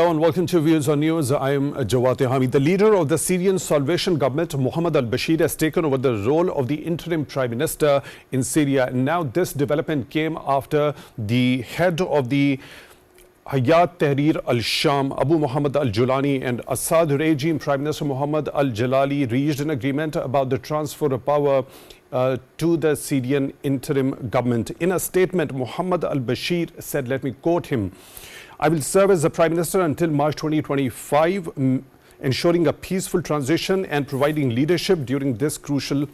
Hello and welcome to Views on News. I am JawadTehami. The leader of the Syrian Salvation Government, Mohammed al-Bashir, has taken over the role of the interim Prime Minister in Syria. Now this development came after the head of the Hayat Tahrir al-Sham, Abu Muhammad al-Julani, and Assad regime Prime Minister Muhammad al-Jalali reached an agreement about the transfer of power to the Syrian interim government. In a statement, Mohammed al-Bashir said, let me quote him, "I will serve as the Prime Minister until March 2025, ensuring a peaceful transition and providing leadership during this crucial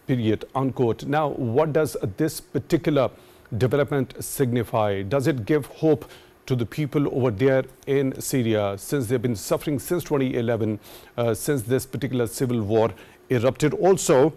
period," unquote. Now, what does this particular development signify? Does it give hope to the people over there in Syria, since they've been suffering since 2011, since this particular civil war erupted? Also,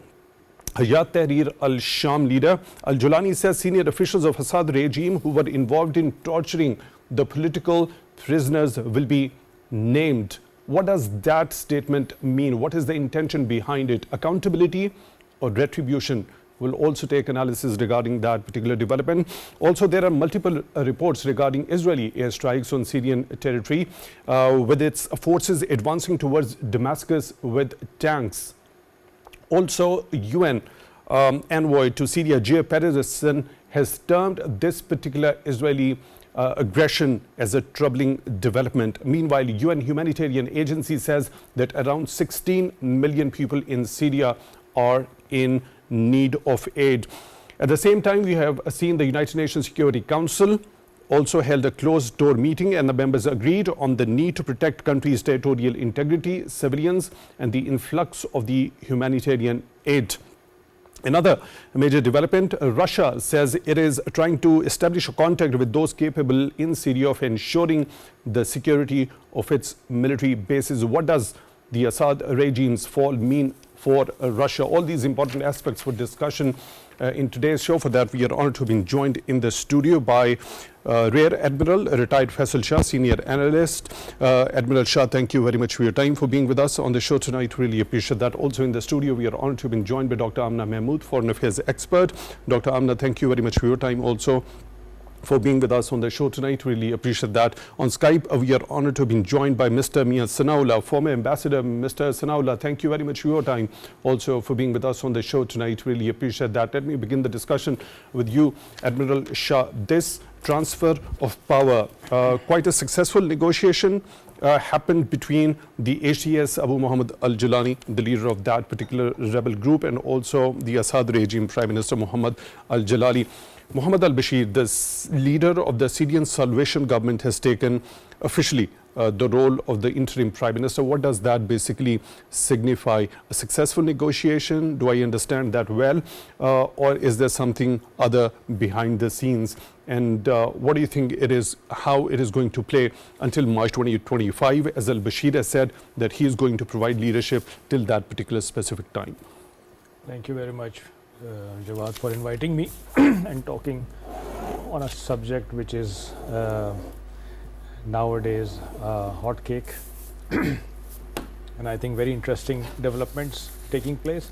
Hayat Tahrir al-Sham leader al-Julani says senior officials of Assad regime who were involved in torturing the political prisoners will be named. What does that statement mean? What is the intention behind it? Accountability or retribution? We'll also take analysis regarding that particular development. Also, there are multiple reports regarding Israeli airstrikes on Syrian territory, with its forces advancing towards Damascus with tanks. Also, UN envoy to Syria, J. Patterson, has termed this particular Israeli aggression as a troubling development. Meanwhile, UN humanitarian agency says that around 16 million people in Syria are in need of aid. At the same time, we have seen the United Nations Security Council also held a closed door meeting, and the members agreed on the need to protect countries' territorial integrity, civilians, and the influx of the humanitarian aid. Another major development, Russia says it is trying to establish a contact with those capable in Syria of ensuring the security of its military bases. What does the Assad regime's fall mean for Russia? All these important aspects for discussion in today's show. For that, we are honored to have been joined in the studio by Rear Admiral, retired Faisal Shah, senior analyst. Admiral Shah, thank you very much for your time, for being with us on the show tonight. Really appreciate that. Also in the studio, we are honored to have been joined by Dr. AmnaMahmood, foreign affairs expert. Dr. Amna, thank you very much for your time also, for being with us on the show tonight. Really appreciate that. On Skype, we are honored to have been joined by Mr. MianSanaullah, former ambassador. Mr. Sanaullah, thank you very much for your time also, for being with us on the show tonight. Really appreciate that. Let me begin the discussion with you, Admiral Shah. This transfer of power, quite a successful negotiation happened between the HTS Abu Muhammad al-Julani, the leader of that particular rebel group, and also the Assad regime Prime Minister Muhammad al-Jalali. Mohammed al-Bashir, the leader of the Syrian Salvation Government, has taken officially the role of the interim Prime Minister. What does that basically signify? A successful negotiation? Do I understand that well? Or is there something other behind the scenes? And what do you think it is, how it is going to play until March 2025, as al-Bashir has said that he is going to provide leadership till that particular specific time? Thank you very much, Jawad, for inviting me and talking on a subject which is nowadays hot cake and I think very interesting developments taking place.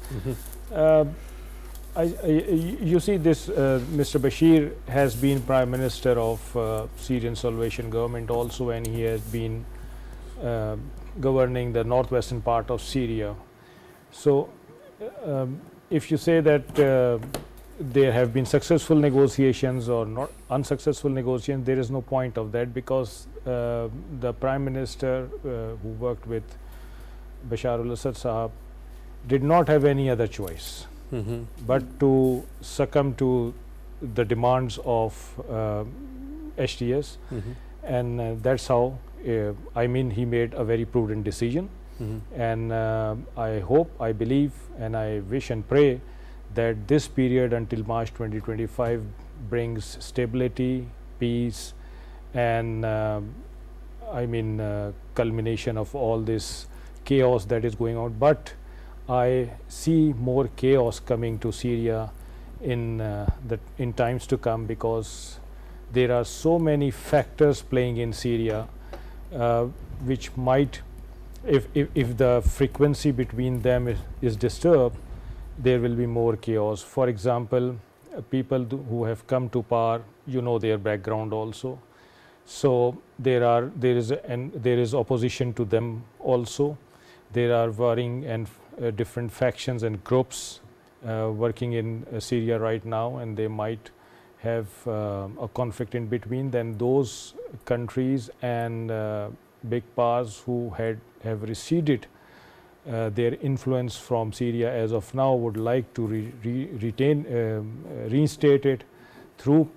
You see, this Mr. Bashir has been Prime Minister of Syrian Salvation Government also, and he has been governing the northwestern part of Syria. So if you say that there have been successful negotiations or not unsuccessful negotiations, there is no point of that, because the Prime Minister who worked with Bashar al-Assad Sahab did not have any other choice but to succumb to the demands of HTS, and that's how I mean, he made a very prudent decision. And I hope, I believe, and I wish and pray that this period until March 2025 brings stability, peace, and I mean culmination of all this chaos that is going on. But I see more chaos coming to Syria in times to come, because there are so many factors playing in Syria which might, if the frequency between them is disturbed, there will be more chaos. For example, people who have come to power, you know their background also. So there is opposition to them also. There are warring and different factions and groups working in Syria right now, and they might have a conflict in between. Then those countries and big powers who have receded their influence from Syria as of now would like to reinstate it through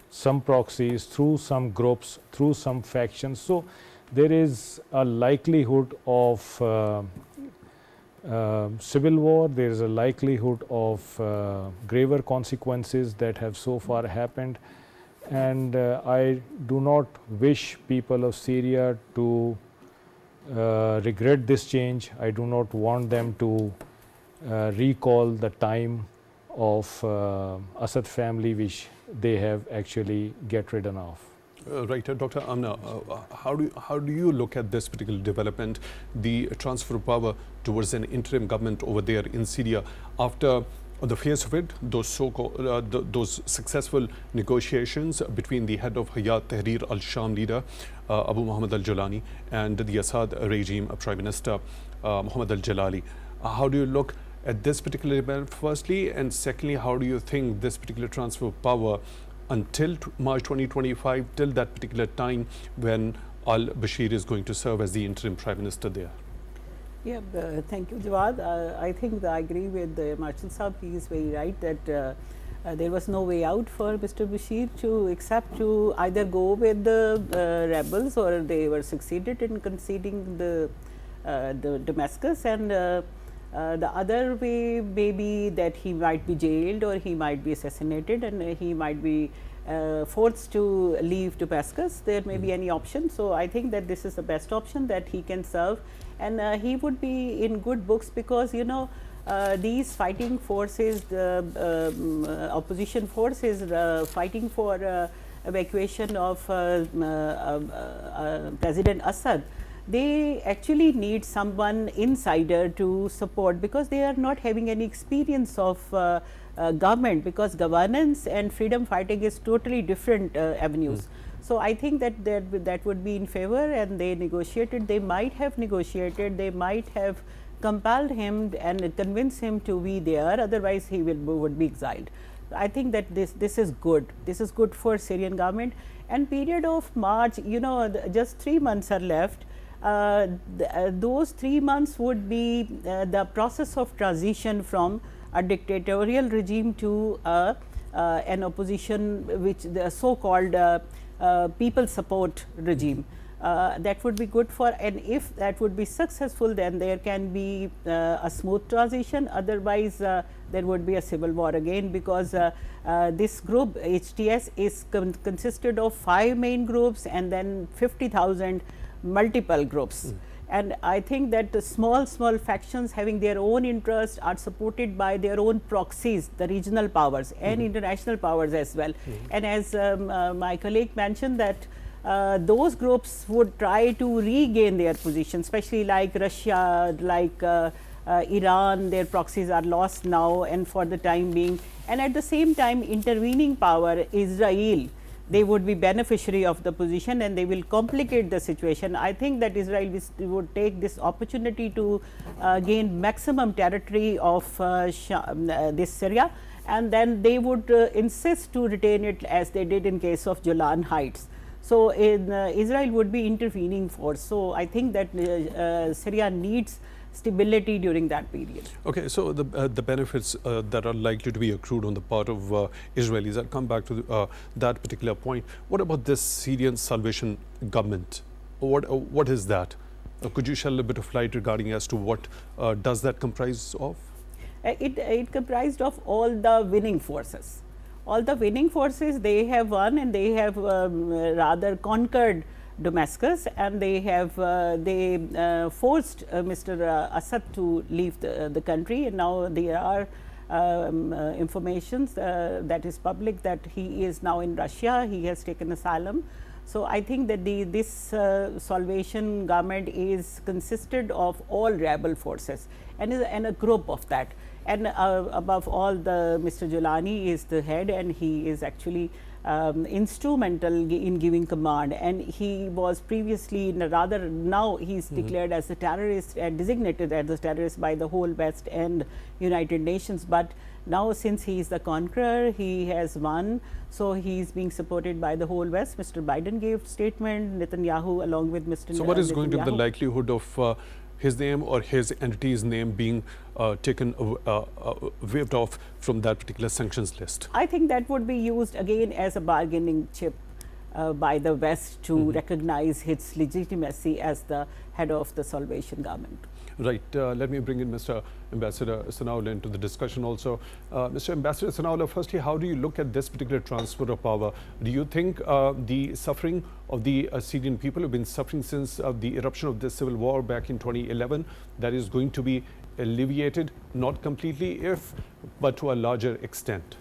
some proxies, through some groups, through some factions. So there is a likelihood of civil war. There is a likelihood of graver consequences that have so far happened, and I do not wish people of Syria to regret this change. I do not want them to recall the time of Assad family which they have actually get rid of. Right, Dr. Amna, how do you look at this particular development, the transfer of power towards an interim government over there in Syria after the face of it, those those successful negotiations between the head of Hayat Tahrir al-Sham leader Abu Muhammad al-Julani and the Assad regime Prime Minister Muhammad al-Jalali? How do you look at this particular event firstly, and secondly, how do you think this particular transfer of power until March 2025, till that particular time when al-Bashir is going to serve as the interim Prime Minister there? Yeah, thank you, Jawad. I think I agree with Marshal Saab. He is very right that there was no way out for Mr. Bashir to except to either go with the rebels, or they were succeeded in conceding the Damascus, and the other way may be that he might be jailed or he might be assassinated, and he might be forced to leave Damascus. There may be any option. So I think that this is the best option that he can serve, and he would be in good books, because you know these fighting forces, the opposition forces fighting for evacuation of President Assad, they actually need someone insider to support, because they are not having any experience of government, because governance and freedom fighting is totally different avenues. So I think that that would be in favor, and they negotiated. They might have negotiated. They might have compelled him and convinced him to be there. Otherwise, he would be exiled. I think that this is good. This is good for Syrian government. And period of March, you know, just 3 months are left. Those 3 months would be the process of transition from a dictatorial regime to an opposition, which the so-called people support regime. That would be good for, and if that would be successful, then there can be a smooth transition. Otherwise, there would be a civil war again, because this group HTS is consisted of 5 main groups and then 50,000 multiple groups. And I think that the small factions having their own interests are supported by their own proxies, the regional powers and international powers as well. And as my colleague mentioned, that those groups would try to regain their position, especially like Russia, like Iran. Their proxies are lost now and for the time being. And at the same time, intervening power Israel, they would be beneficiary of the position, and they will complicate the situation. I think that Israel would take this opportunity to gain maximum territory of this Syria, and then they would insist to retain it as they did in case of Golan Heights. So Israel would be intervening force. So I think that Syria needs stability during that period. Okay, so the benefits that are likely to be accrued on the part of Israelis, I'll come back to that particular point. What about this Syrian Salvation Government? What is that? Could you shed a little bit of light regarding as to what does that comprise of? It comprised of all the winning forces. All the winning forces, they have won, and they have rather conquered Damascus, and they have forced Mr. Assad to leave the country, and now there are informations that is public that he is now in Russia. He has taken asylum. So I think that this Salvation Government is consisted of all rebel forces, and a group of that. And above all, Mr. Julani is the head, and he is actually instrumental in giving command, and he was previously, rather now he's declared as a terrorist and designated as a terrorist by the whole West and United Nations. But now, since he is the conqueror, he has won, so he is being supported by the whole West. Mr. Biden gave statement, Netanyahu along with Mr. So what is going to be the Netanyahu. likelihood of his name or his entity's name being waived off from that particular sanctions list? I think that would be used again as a bargaining chip by the West to recognize his legitimacy as the head of the salvation government. Right. Let me bring in Mr. Ambassador Sanaullah into the discussion also. Mr. Ambassador Sanaullah, firstly, how do you look at this particular transfer of power? Do you think the suffering of the Syrian people who have been suffering since the eruption of the civil war back in 2011, that is going to be alleviated, not completely, but to a larger extent?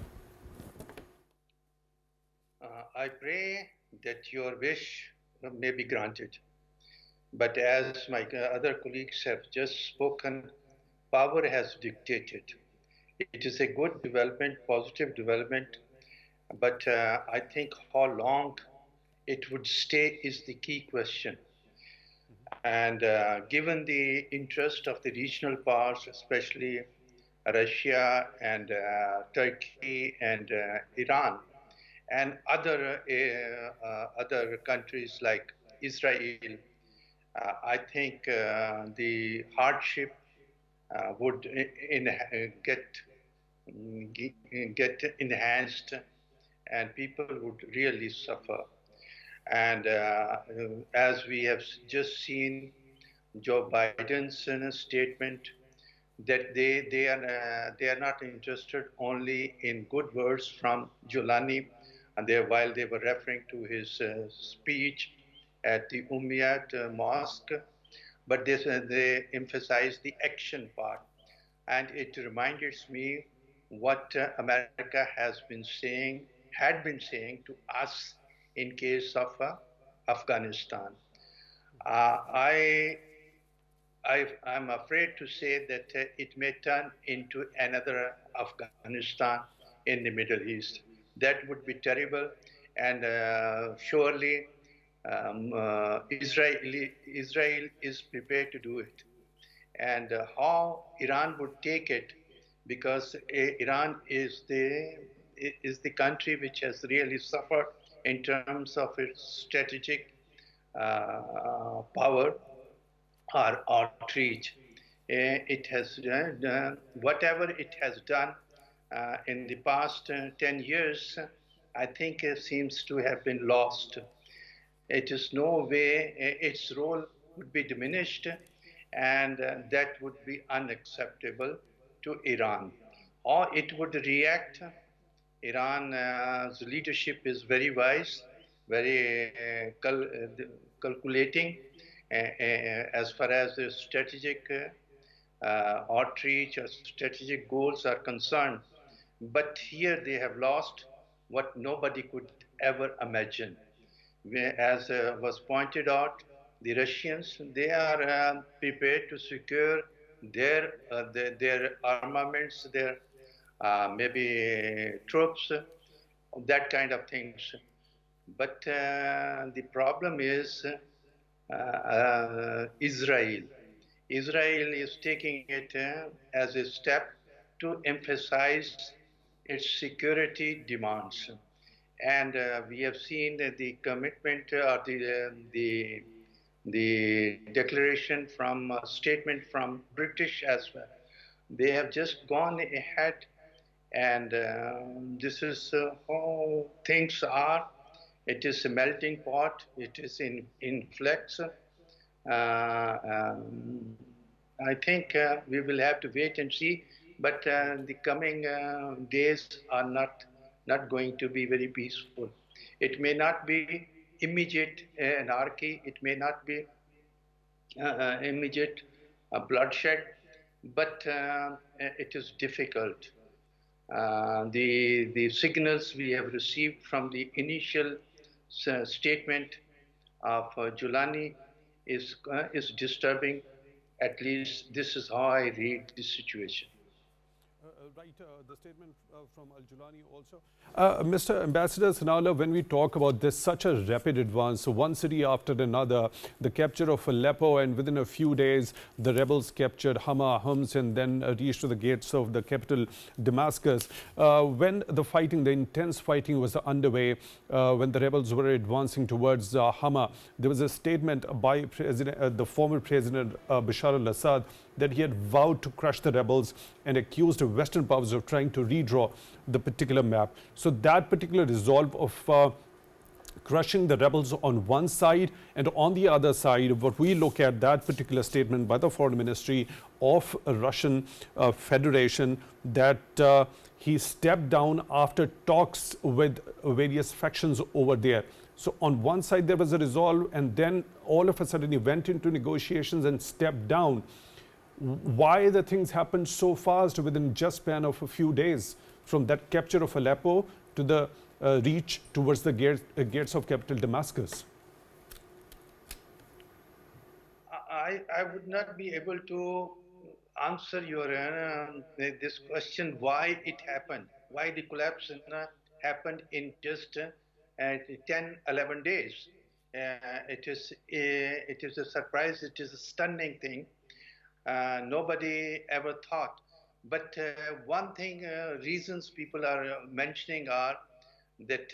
I pray that your wish may be granted. But as my other colleagues have just spoken, power has dictated. It is a good development, positive development, but I think how long it would stay is the key question. And given the interest of the regional powers, especially Russia and Turkey and Iran, and other countries like Israel, I think the hardship would get enhanced, and people would really suffer. And as we have just seen, Joe Biden's statement that they are not interested only in good words from Giuliani, and while they were referring to his speech at the Umayyad Mosque, but they emphasize the action part. And it reminds me what America had been saying to us in case of Afghanistan. I'm afraid to say that it may turn into another Afghanistan in the Middle East. That would be terrible, and surely Israel is prepared to do it. And how Iran would take it, because Iran is the country which has really suffered in terms of its strategic power or outreach. It has whatever it has done in the past 10 years, I think it seems to have been lost. It is no way its role would be diminished, and that would be unacceptable to Iran. Or it would react. Iran's leadership is very wise, very calculating as far as the strategic outreach or strategic goals are concerned. But here they have lost what nobody could ever imagine. As was pointed out, the Russians, they are prepared to secure their armaments, their maybe troops, that kind of things. But the problem is Israel. Israel is taking it as a step to emphasize its security demands. And we have seen the commitment or the declaration from statement from British as well. They have just gone ahead, and this is how things are. It is a melting pot. It is in flux. I think we will have to wait and see. But the coming days are not going to be very peaceful. It may not be immediate anarchy. It may not be immediate bloodshed, but it is difficult. The signals we have received from the initial statement of Giuliani is disturbing. At least this is how I read the situation. The statement from Al-Julani also. Mr. Ambassador Sanaullah, when we talk about this, such a rapid advance, one city after another, the capture of Aleppo, and within a few days, the rebels captured Hama, Homs, and then reached to the gates of the capital, Damascus. When the fighting, the intense fighting was underway, when the rebels were advancing towards Hama, there was a statement by the former President Bashar al-Assad that he had vowed to crush the rebels and accused Western powers of trying to redraw the particular map. So that particular resolve of crushing the rebels on one side, and on the other side, what we look at, that particular statement by the Foreign Ministry of Russian Federation, that he stepped down after talks with various factions over there. So on one side there was a resolve, and then all of a sudden he went into negotiations and stepped down. Why the things happened so fast within just span of a few days, from that capture of Aleppo to the reach towards the gates of capital Damascus? I would not be able to answer your this question, why it happened, why the collapse happened in just 10, 11 days. It is a surprise, it is a stunning thing. Nobody ever thought. But one thing, reasons people are mentioning are that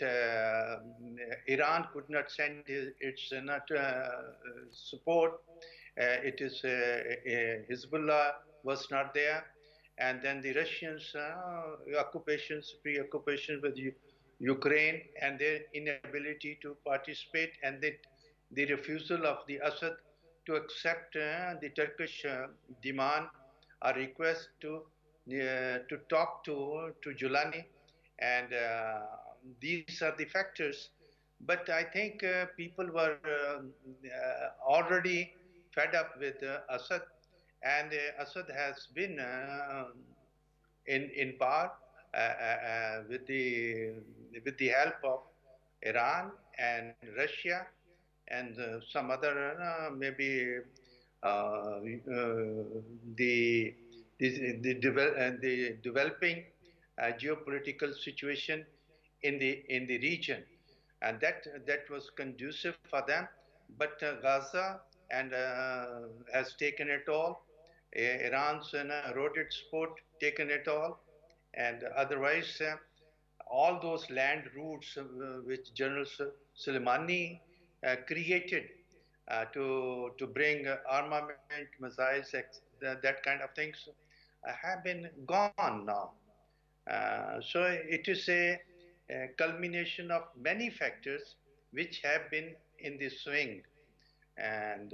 Iran could not send its support. It is Hezbollah was not there, and then the Russians' preoccupation with Ukraine and their inability to participate, and the refusal of the Assad to accept the Turkish demand or request to talk to Julani, and these are the factors. But I think people were already fed up with Assad, and Assad has been in power with the help of Iran and Russia and some other maybe the developing geopolitical situation in the region, and that was conducive for them. But Gaza and has taken it all. Iran's eroded support taken it all, and otherwise all those land routes which General Soleimani created to bring armament, missiles, that kind of things have been gone now. So it is a culmination of many factors which have been in the swing, and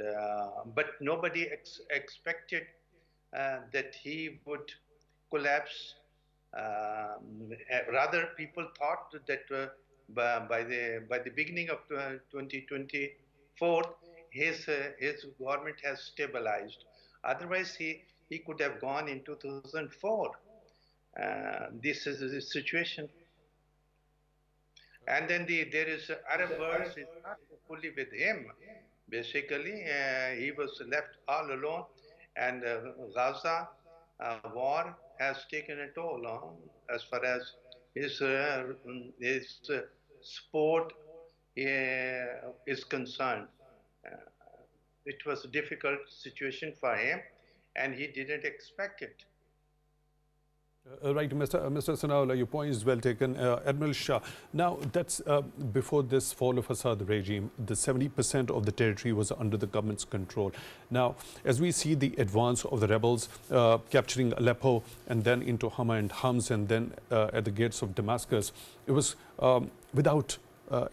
but nobody expected that he would collapse. Rather, people thought that by the beginning of 2024, his government has stabilized. Otherwise, he could have gone in 2004. This is the situation. And then there is Arab world is not fully with him. Basically, he was left all alone, and Gaza war has taken a toll as far as his support is concerned. It was a difficult situation for him, and he didn't expect it. Right, Mr. Sanaullah, your point is well taken. Admiral Shah, now that's before this fall of Assad regime, the 70% of the territory was under the government's control. Now, as we see the advance of the rebels capturing Aleppo and then into Hama and Homs and then at the gates of Damascus, it was without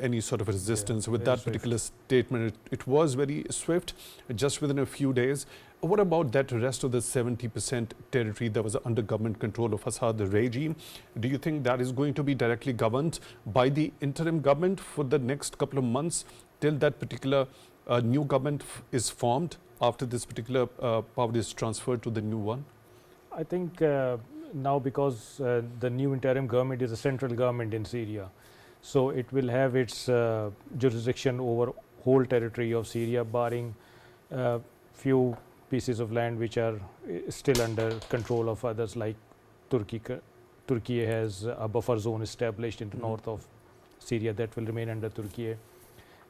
any sort of resistance. With that particular statement, it was very swift, just within a few days. What about that rest of the 70% territory that was under government control of Assad regime? Do you think that is going to be directly governed by the interim government for the next couple of months till that particular new government is formed, after this particular power is transferred to the new one? I think now, because the new interim government is a central government in Syria, so it will have its jurisdiction over whole territory of Syria, barring few pieces of land which are still under control of others like Turkey has a buffer zone established in the north of Syria that will remain under Turkey.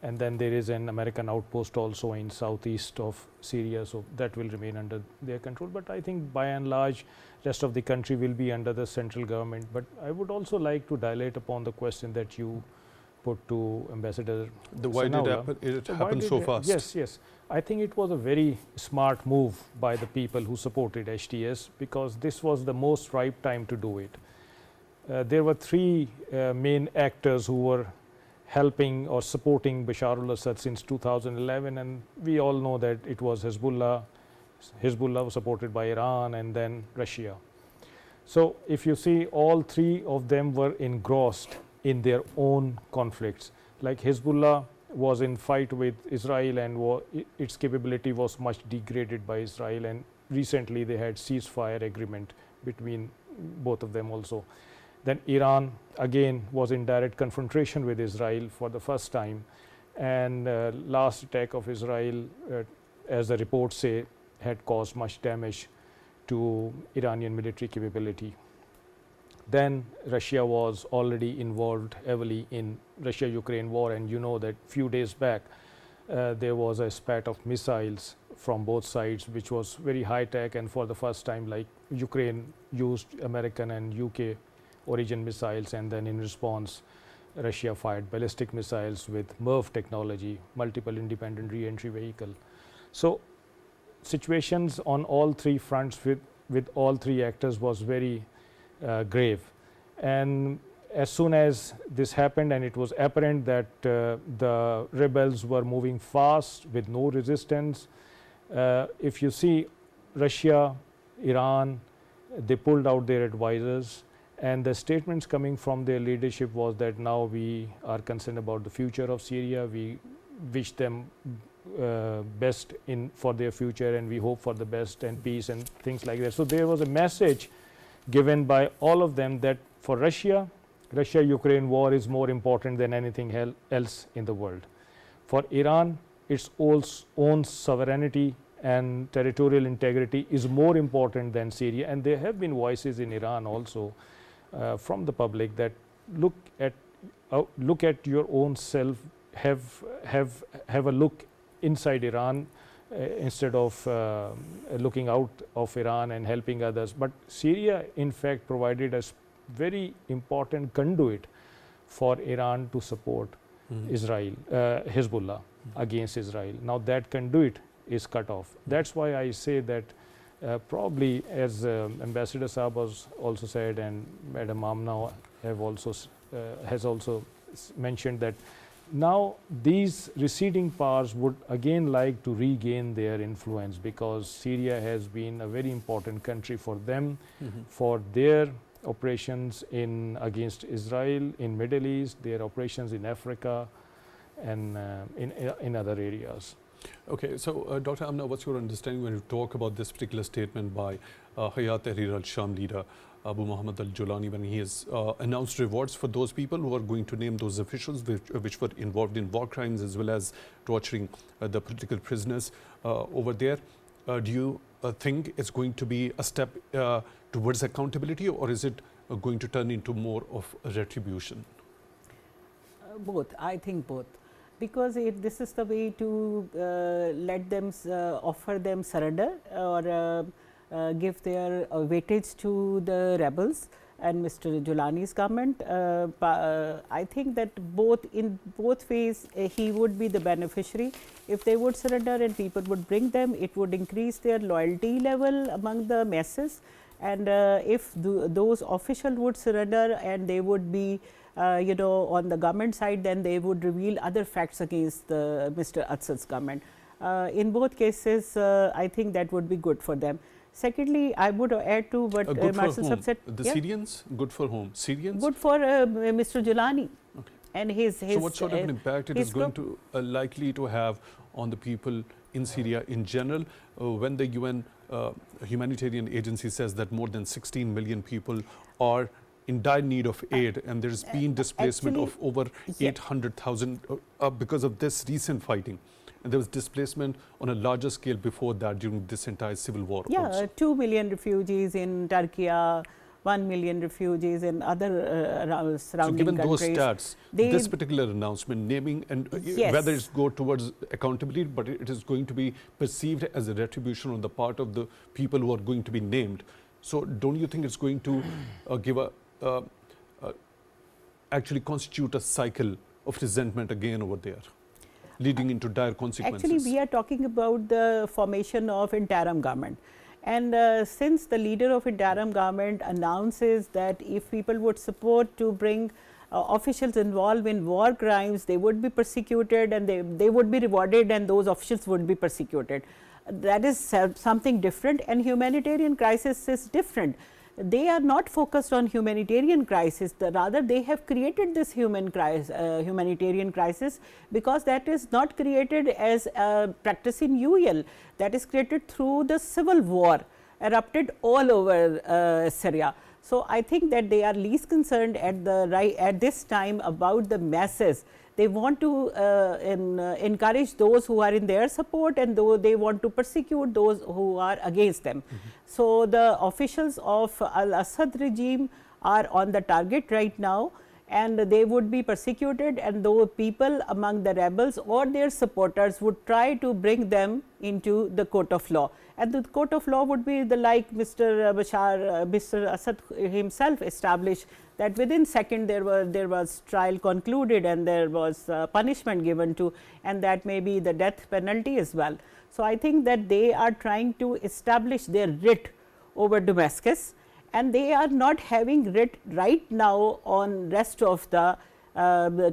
And then there is an American outpost also in southeast of Syria, so that will remain under their control. But I think by and large, rest of the country will be under the central government. But I would also like to dilate upon the question that you put to Ambassador Why did it happen so fast? Yes. I think it was a very smart move by the people who supported HTS, because this was the most ripe time to do it. There were three main actors who were helping or supporting Bashar al-Assad since 2011, and we all know that it was Hezbollah. Hezbollah was supported by Iran and then Russia. So if you see, all three of them were engrossed in their own conflicts. Like Hezbollah was in fight with Israel, and its capability was much degraded by Israel, and recently they had ceasefire agreement between both of them also. Then Iran again was in direct confrontation with Israel for the first time, and last attack of Israel, as the reports say, had caused much damage to Iranian military capability. Then Russia was already involved heavily in Russia-Ukraine war, and you know that few days back there was a spat of missiles from both sides, which was very high tech, and for the first time, like, Ukraine used American and UK origin missiles, and then in response Russia fired ballistic missiles with MIRV technology, multiple independent re-entry vehicle. So situations on all three fronts with all three actors was very grave. And as soon as this happened and it was apparent that the rebels were moving fast with no resistance, if you see, Russia, Iran, they pulled out their advisors, and the statements coming from their leadership was that now we are concerned about the future of Syria, we wish them best for their future, and we hope for the best and peace and things like that. So there was a message given by all of them that for Russia-Ukraine war is more important than anything else in the world. For Iran, its own sovereignty and territorial integrity is more important than Syria, and there have been voices in Iran also from the public that look at your own self, have a look inside Iran instead of looking out of Iran and helping others. But Syria in fact provided a very important conduit for Iran to support Israel, Hezbollah against Israel. Now that conduit is cut off. That's why I say that probably, as Ambassador Saab has also said, and Madam Amna has also mentioned, that now these receding powers would again like to regain their influence, because Syria has been a very important country for them, for their operations against Israel in Middle East, their operations in Africa, and in other areas. Okay, so Dr. Amna, what's your understanding when you talk about this particular statement by Hayat Tahrir al-Sham leader Abu Muhammad al-Julani, when he has announced rewards for those people who are going to name those officials which were involved in war crimes as well as torturing the political prisoners over there? Do you think it's going to be a step towards accountability, or is it going to turn into more of a retribution? Both. I think both. Because this is the way to let them offer them surrender or give their weightage to the rebels and Mr. Julani's government. I think that in both ways he would be the beneficiary. If they would surrender and people would bring them, it would increase their loyalty level among the masses. And if those officials would surrender and they would be on the government side, then they would reveal other facts against Mr. Assad's government. In both cases, I think that would be good for them. Secondly, I would add to what Marcel Saab said. The Syrians, good for whom? Syrians? Good for Mr. Julani. Okay. And his so what sort of an impact it is going to likely to have on the people in Syria in general, when the UN humanitarian agency says that more than 16 million people are in dire need of aid, and there's been displacement of over 800,000 because of this recent fighting. And there was displacement on a larger scale before that during this entire civil war. Yeah, also. 2 million refugees in Turkey, 1 million refugees in other surrounding given countries. those stats, this particular announcement naming and whether it's go towards accountability, but it is going to be perceived as a retribution on the part of the people who are going to be named. So don't you think it's going to give a actually constitute a cycle of resentment again over there, leading into dire consequences? Actually, we are talking about the formation of interim government. And since the leader of interim government announces that if people would support to bring officials involved in war crimes, they would be persecuted and they would be rewarded and those officials would be persecuted. That is something different, and humanitarian crisis is different. They are not focused on humanitarian crisis, rather they have created this humanitarian crisis, because that is not created as a practice in UEL, that is created through the civil war erupted all over Syria. So, I think that they are least concerned at this time about the masses. They want to encourage those who are in their support, and though they want to persecute those who are against them. So, the officials of Al-Assad regime are on the target right now, and they would be persecuted, and though people among the rebels or their supporters would try to bring them into the court of law. And the court of law would be the like Mr. Mr. Assad himself established, that within second there was trial concluded and there was punishment given to, and that may be the death penalty as well. So, I think that they are trying to establish their writ over Damascus, and they are not having writ right now on rest of the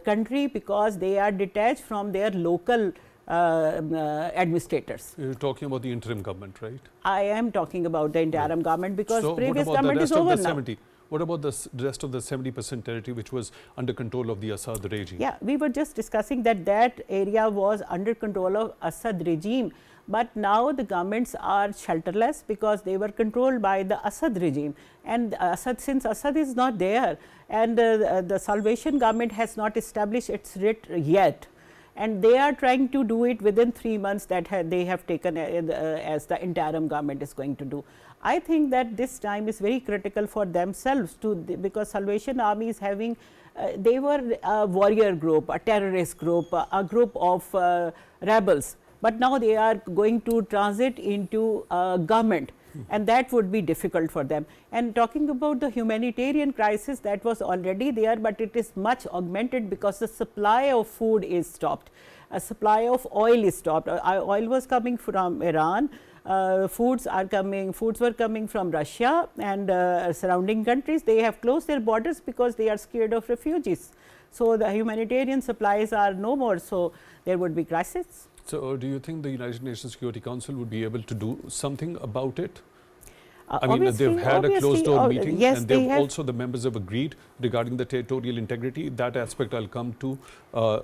country, because they are detached from their local administrators. You're talking about the interim government, right? I am talking about the interim government, because so previous government is over now. What about the rest of the 70% territory which was under control of the Assad regime? Yeah, we were just discussing that area was under control of Assad regime, but now the governments are shelterless because they were controlled by the Assad regime, and since Assad is not there, and the Salvation government has not established its writ yet, and they are trying to do it within 3 months that they have taken as the interim government is going to do. I think that this time is very critical for themselves because Salvation Army is having, they were a warrior group, a terrorist group, a group of rebels, but now they are going to transit into government, and that would be difficult for them. And talking about the humanitarian crisis, that was already there, but it is much augmented because the supply of food is stopped, a supply of oil is stopped. Oil was coming from Iran, foods were coming from Russia and surrounding countries. They have closed their borders because they are scared of refugees. So, the humanitarian supplies are no more, so there would be crisis. So, do you think the United Nations Security Council would be able to do something about it? I mean, they've had a closed door meeting, yes, and they've also, the members have agreed regarding the territorial integrity. That aspect I'll come to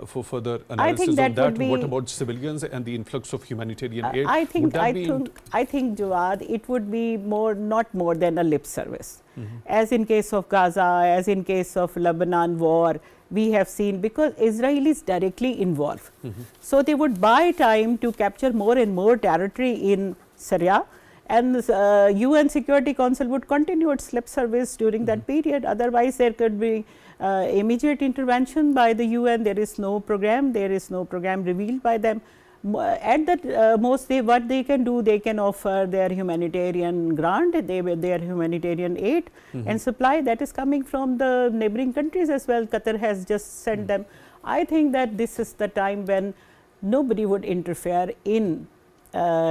for further analysis on that. What about civilians and the influx of humanitarian aid? I think Jawad, it would be not more than a lip service. As in case of Gaza, as in case of Lebanon war, we have seen, because Israel is directly involved. So, they would buy time to capture more and more territory in Syria, and UN Security Council would continue its lip service during that period. Otherwise, there could be immediate intervention by the UN. There is no program revealed by them. At that most, what they can do, they can offer their humanitarian grant, their humanitarian aid and supply that is coming from the neighboring countries as well. Qatar has just sent them. I think that this is the time when nobody would interfere in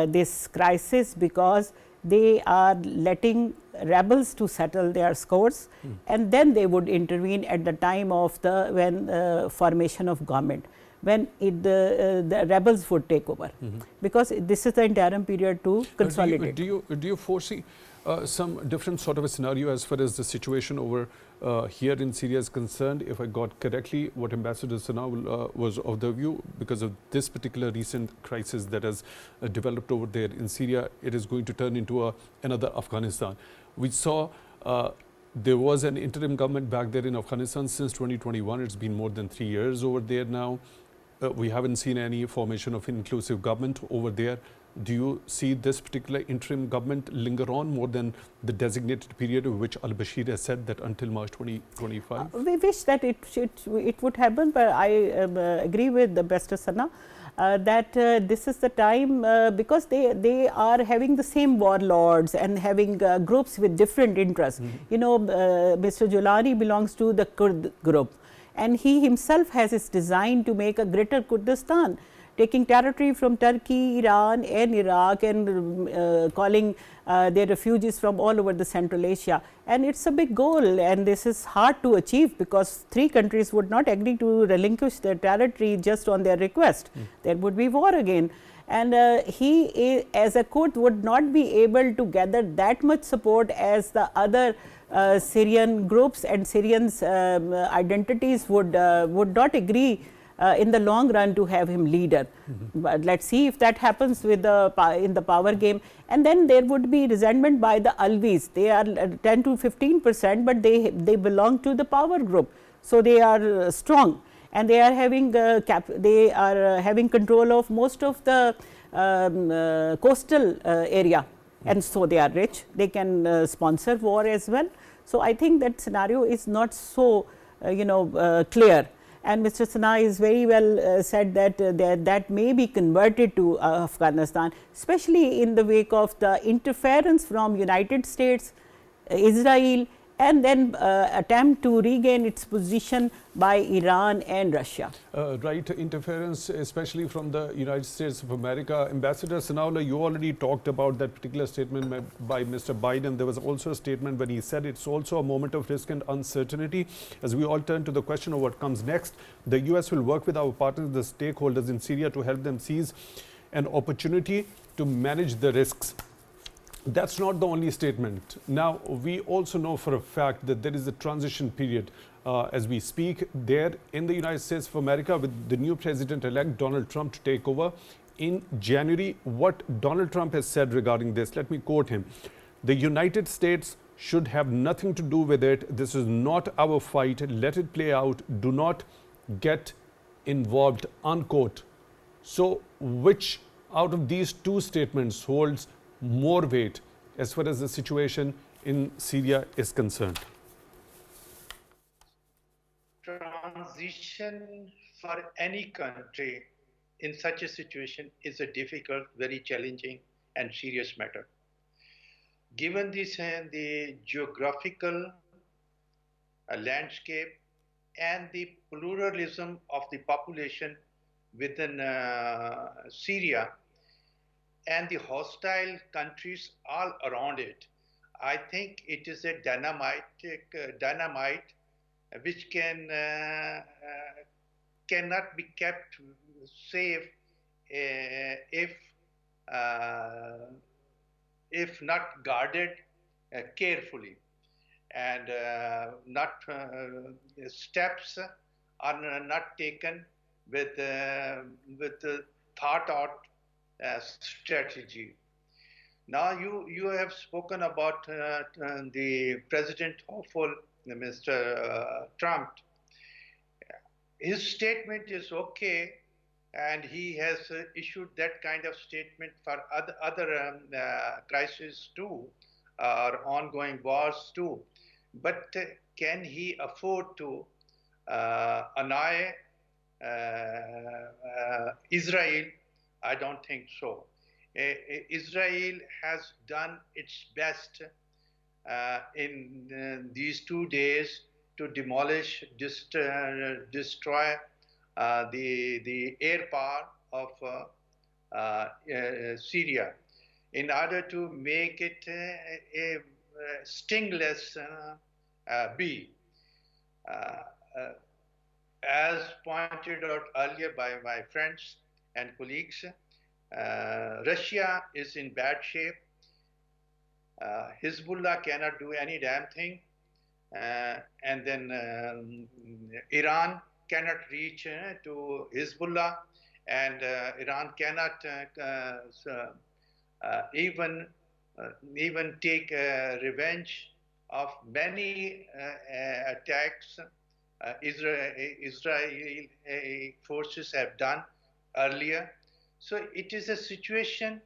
this crisis, because they are letting rebels to settle their scores, and then they would intervene at the time of the formation of government, when the rebels would take over, because this is the interim period to consolidate. Do you foresee some different sort of a scenario as far as the situation over here in Syria is concerned? If I got correctly, what Ambassador Sanaullah was of the view, because of this particular recent crisis that has developed over there in Syria, it is going to turn into another Afghanistan. We saw there was an interim government back there in Afghanistan since 2021. It's been more than 3 years over there now. We haven't seen any formation of inclusive government over there. Do you see this particular interim government linger on more than the designated period which al-Bashir has said that until March 2025? We wish that it would happen, but I agree with the Mr. Sana that this is the time because they are having the same warlords and having groups with different interests. You know, Mr. Julani belongs to the Kurd group, and he himself has his design to make a greater Kurdistan, taking territory from Turkey, Iran and Iraq, and calling their refugees from all over the Central Asia. And it is a big goal, and this is hard to achieve because 3 countries would not agree to relinquish their territory just on their request. There would be war again. And he as a Kurd would not be able to gather that much support as the other Syrian groups, and Syrians identities would not agree in the long run to have him leader. But let's see if that happens with in the power game. And then there would be resentment by the Alvis. They are 10 to 15%, but they belong to the power group, so they are strong, and they are having having control of most of the coastal area, and so they are rich. They can sponsor war as well. So I think that scenario is not so clear. And Mr. Sana is very well said that that may be converted to Afghanistan, especially in the wake of the interference from United States, Israel, and then attempt to regain its position by Iran and Russia. Right, interference, especially from the United States of America. Ambassador Sanaullah, you already talked about that particular statement by Mr. Biden. There was also a statement when he said it's also a moment of risk and uncertainty. As we all turn to the question of what comes next, the US will work with our partners, the stakeholders in Syria, to help them seize an opportunity to manage the risks. That's not the only statement. Now, we also know for a fact that there is a transition period as we speak there in the United States of America with the new president-elect Donald Trump to take over in January. What Donald Trump has said regarding this, let me quote him. "The United States should have nothing to do with it. This is not our fight. Let it play out. Do not get involved," unquote. So which out of these two statements holds more weight as far as the situation in Syria is concerned? Transition for any country in such a situation is a difficult, very challenging and serious matter. Given this the geographical landscape and the pluralism of the population within Syria, and the hostile countries all around it, I think it is a dynamite which cannot be kept safe if not guarded carefully, and steps are not taken with thought out strategy. Now you have spoken about the president hopeful, Mr. Trump. His statement is okay, and he has issued that kind of statement for other crises too, or ongoing wars too. But can he afford to annoy Israel? I don't think so. Israel has done its best in these 2 days to demolish, destroy the air power of Syria in order to make it a stingless bee. As pointed out earlier by my friends and colleagues, Russia is in bad shape. Hezbollah cannot do any damn thing. And then Iran cannot reach to Hezbollah, and Iran cannot even take revenge of many attacks Israeli forces have done earlier. So it is a situation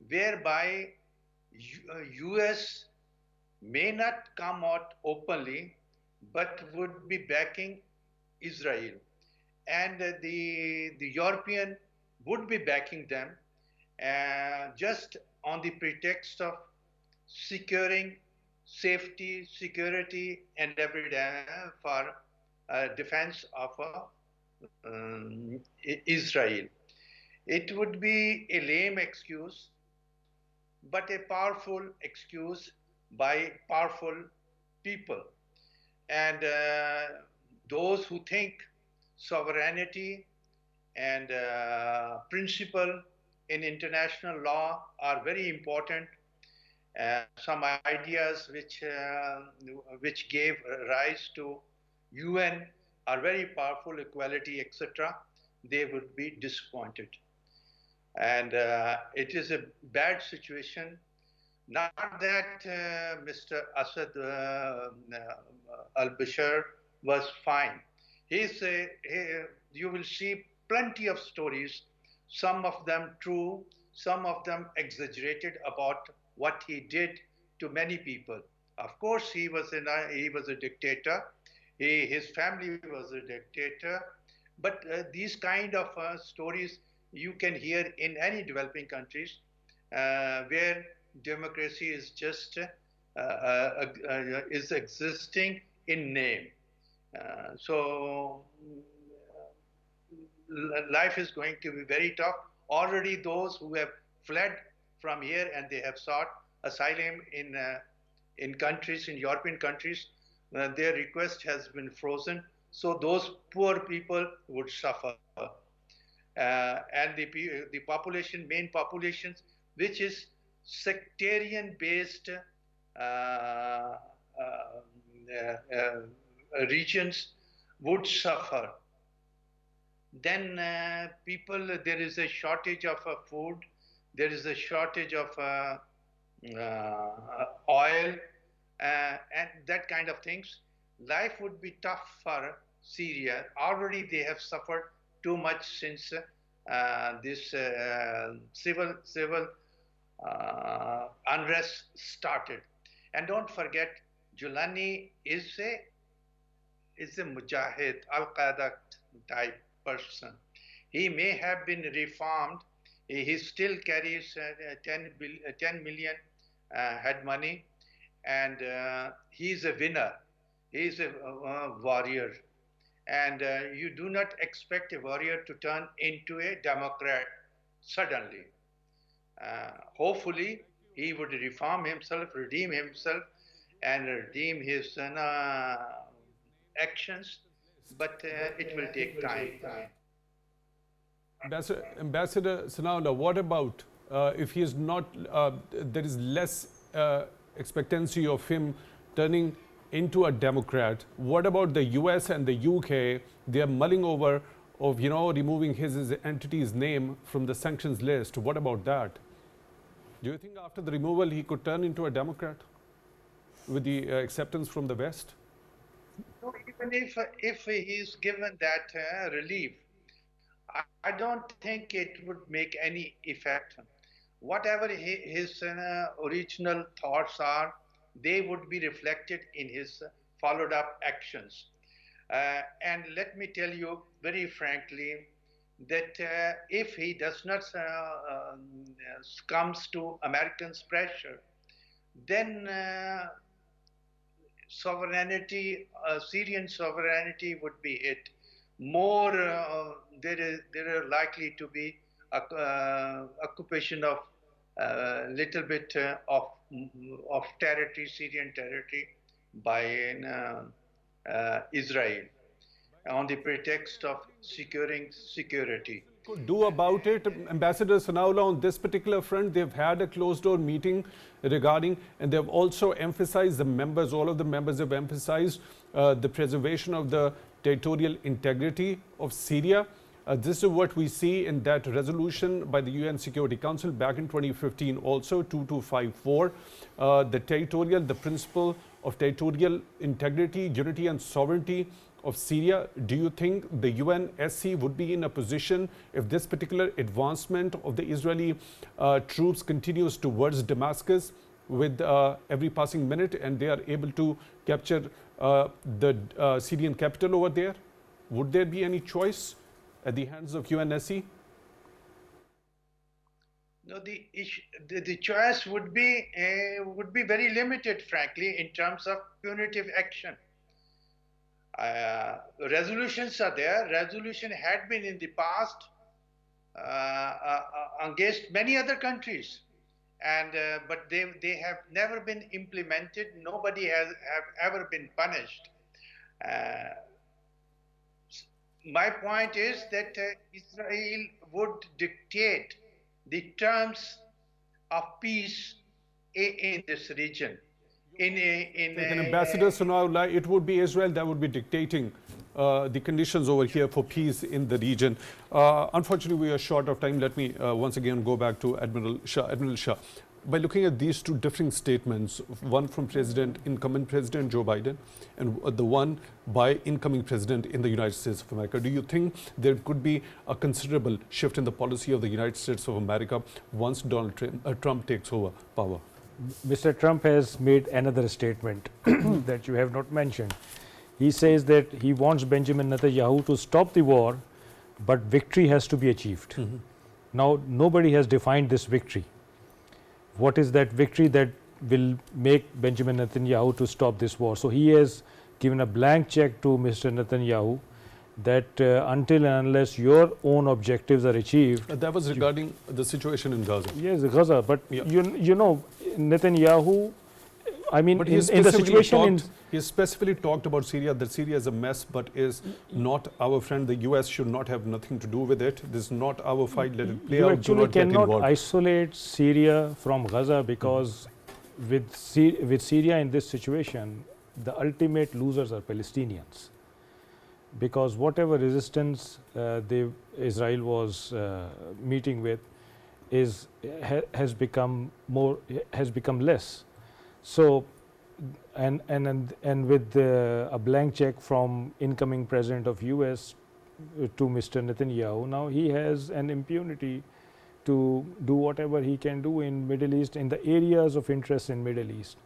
whereby US may not come out openly, but would be backing Israel. And the European would be backing them just on the pretext of securing safety, security, and everything for defense of Israel. It would be a lame excuse, but a powerful excuse by powerful people. And those who think sovereignty and principle in international law are very important. Some ideas which gave rise to UN are very powerful, equality, etc. They would be disappointed. And it is a bad situation. Not that Mr. Assad al-Bashir was fine. You will see plenty of stories, some of them true, some of them exaggerated about what he did to many people. Of course, he was a dictator. His family was a dictator. But these kind of stories you can hear in any developing countries where democracy is just is existing in name. So life is going to be very tough. Already those who have fled from here and they have sought asylum in countries, in European countries, their request has been frozen. So those poor people would suffer. And the population, main populations, which is sectarian-based regions would suffer. Then there is a shortage of food, there is a shortage of oil, and that kind of things. Life would be tough for Syria. Already they have suffered too much since this civil unrest started. And don't forget, Julani is a mujahid, al-Qaeda type person. He may have been reformed. He still carries 10 million head money, and he's a winner. He's a warrior. And you do not expect a warrior to turn into a Democrat suddenly. Hopefully, he would reform himself, redeem himself, and redeem his actions, but it will take time. Ambassador Sanaullah, what about if he is not, there is less expectancy of him turning into a Democrat? What about the US and the UK? They are mulling over of, removing his entity's name from the sanctions list. What about that? Do you think after the removal he could turn into a Democrat with the acceptance from the West? No, even if he is given that relief, I don't think it would make any effect. Whatever his original thoughts are, they would be reflected in his followed up actions. And let me tell you very frankly that if he does not succumbs to Americans' pressure, then sovereignty, Syrian sovereignty would be hit. More, there are likely to be occupation of little bit of territory, Syrian territory, by Israel, on the pretext of securing security. Could do about it, Ambassador Sanaullah, on this particular front? They've had a closed-door meeting regarding, and they've also emphasized, all of the members have emphasized the preservation of the territorial integrity of Syria. This is what we see in that resolution by the UN Security Council back in 2015, also 2254, the principle of territorial integrity, unity and sovereignty of Syria. Do you think the UNSC would be in a position, if this particular advancement of the Israeli troops continues towards Damascus with every passing minute, and they are able to capture the Syrian capital over there? Would there be any choice at the hands of UNSC? No, the choice would be very limited, frankly, in terms of punitive action. Resolutions are there. Resolution had been in the past against many other countries, and but they have never been implemented. Nobody have ever been punished. My point is that Israel would dictate the terms of peace in this region. Ambassador Sanaullah, it would be Israel that would be dictating the conditions over here for peace in the region. Unfortunately, we are short of time. Let me once again go back to Admiral Shah. Admiral Shah, by looking at these two different statements, one from incumbent President Joe Biden, and the one by incoming President in the United States of America, do you think there could be a considerable shift in the policy of the United States of America once Donald Trump takes over power? Mr. Trump has made another statement that you have not mentioned. He says that he wants Benjamin Netanyahu to stop the war, but victory has to be achieved. Now, nobody has defined this victory. What is that victory that will make Benjamin Netanyahu to stop this war? So he has given a blank check to Mr. Netanyahu that until and unless your own objectives are achieved. That was regarding the situation in Gaza. Yes, Gaza, but yeah. you know, Netanyahu, I mean, but in the situation he specifically talked about Syria, that Syria is a mess, but is not our friend. The US should not have nothing to do with it. This is not our fight. Let it play out. You actually cannot isolate Syria from Gaza, because with Syria in this situation, the ultimate losers are Palestinians. Because whatever resistance Israel was meeting with has become less. So, and with a blank check from incoming President of US to Mr. Netanyahu, now he has an impunity to do whatever he can do in Middle East, in the areas of interest in Middle East.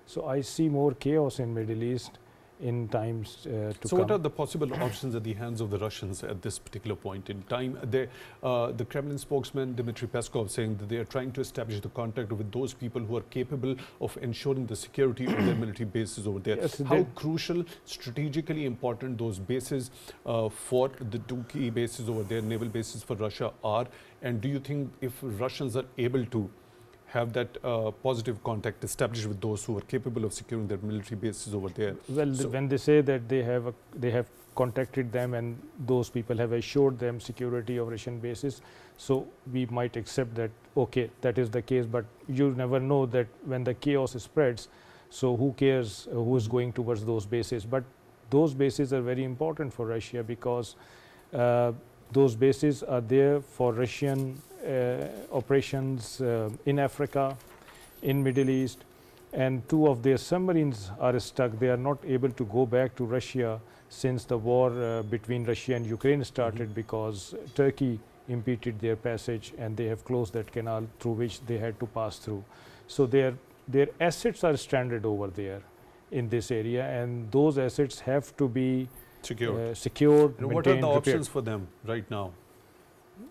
So I see more chaos in Middle East in times to come. So what are the possible options at the hands of the Russians at this particular point in time? The Kremlin spokesman Dmitry Peskov saying that they are trying to establish the contact with those people who are capable of ensuring the security of their military bases over there. Yes, how crucial, strategically important those bases for the two key bases over there, naval bases for Russia, are? And do you think if Russians are able to have that positive contact established with those who are capable of securing their military bases over there? Well, when they say that they have contacted them and those people have assured them security of Russian bases, so we might accept that, okay, that is the case, but you never know that when the chaos spreads, so who cares who is going towards those bases. But those bases are very important for Russia, because those bases are there for Russian operations in Africa, in Middle East, and two of their submarines are stuck. They are not able to go back to Russia since the war between Russia and Ukraine started, because Turkey impeded their passage and they have closed that canal through which they had to pass through. So their assets are stranded over there in this area, and those assets have to be secured. What are the options for them right now?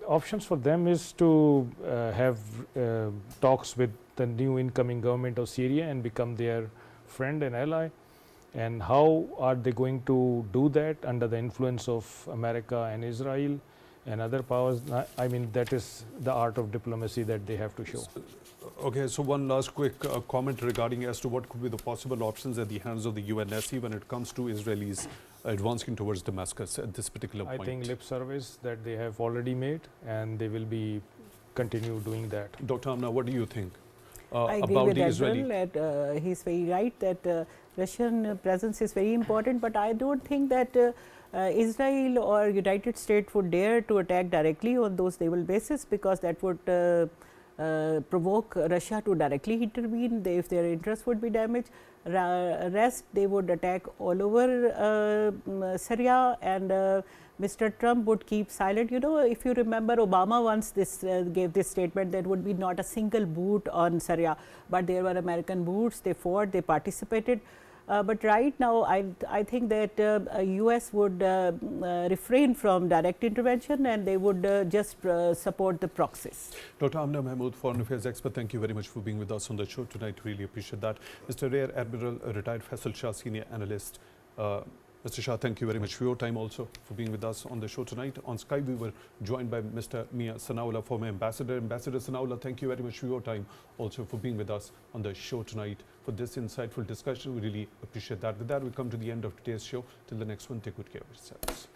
Options for them is to have talks with the new incoming government of Syria and become their friend and ally. And how are they going to do that under the influence of America and Israel and other powers? I mean, that is the art of diplomacy that they have to show. Okay, so one last quick comment regarding as to what could be the possible options at the hands of the UNSC when it comes to Israelis advancing towards Damascus at this particular point. I think lip service that they have already made, and they will be continue doing that. Dr. Amna, what do you think I agree about with the Israeli? Admiral. He's very right that Russian presence is very important, but I don't think that Israel or United States would dare to attack directly on those naval bases, because that would provoke Russia to directly intervene if their interests would be damaged. Rest, they would attack all over Syria, and Mr. Trump would keep silent. You know, if you remember, Obama once gave this statement, there would be not a single boot on Syria, but there were American boots, they fought, they participated. But right now, I think that US would refrain from direct intervention, and they would just support the proxies. Dr. AmnaMahmood, Foreign Affairs expert, thank you very much for being with us on the show tonight. Really appreciate that. Mr. Rear Admiral, retired Faisal Shah, Senior Analyst. Mr. Shah, thank you very much for your time also for being with us on the show tonight. On Skype, we were joined by Mr. MianSanaullah, former ambassador. Ambassador Sanaullah, thank you very much for your time also for being with us on the show tonight for this insightful discussion. We really appreciate that. With that, we come to the end of today's show. Till the next one, take good care of yourselves.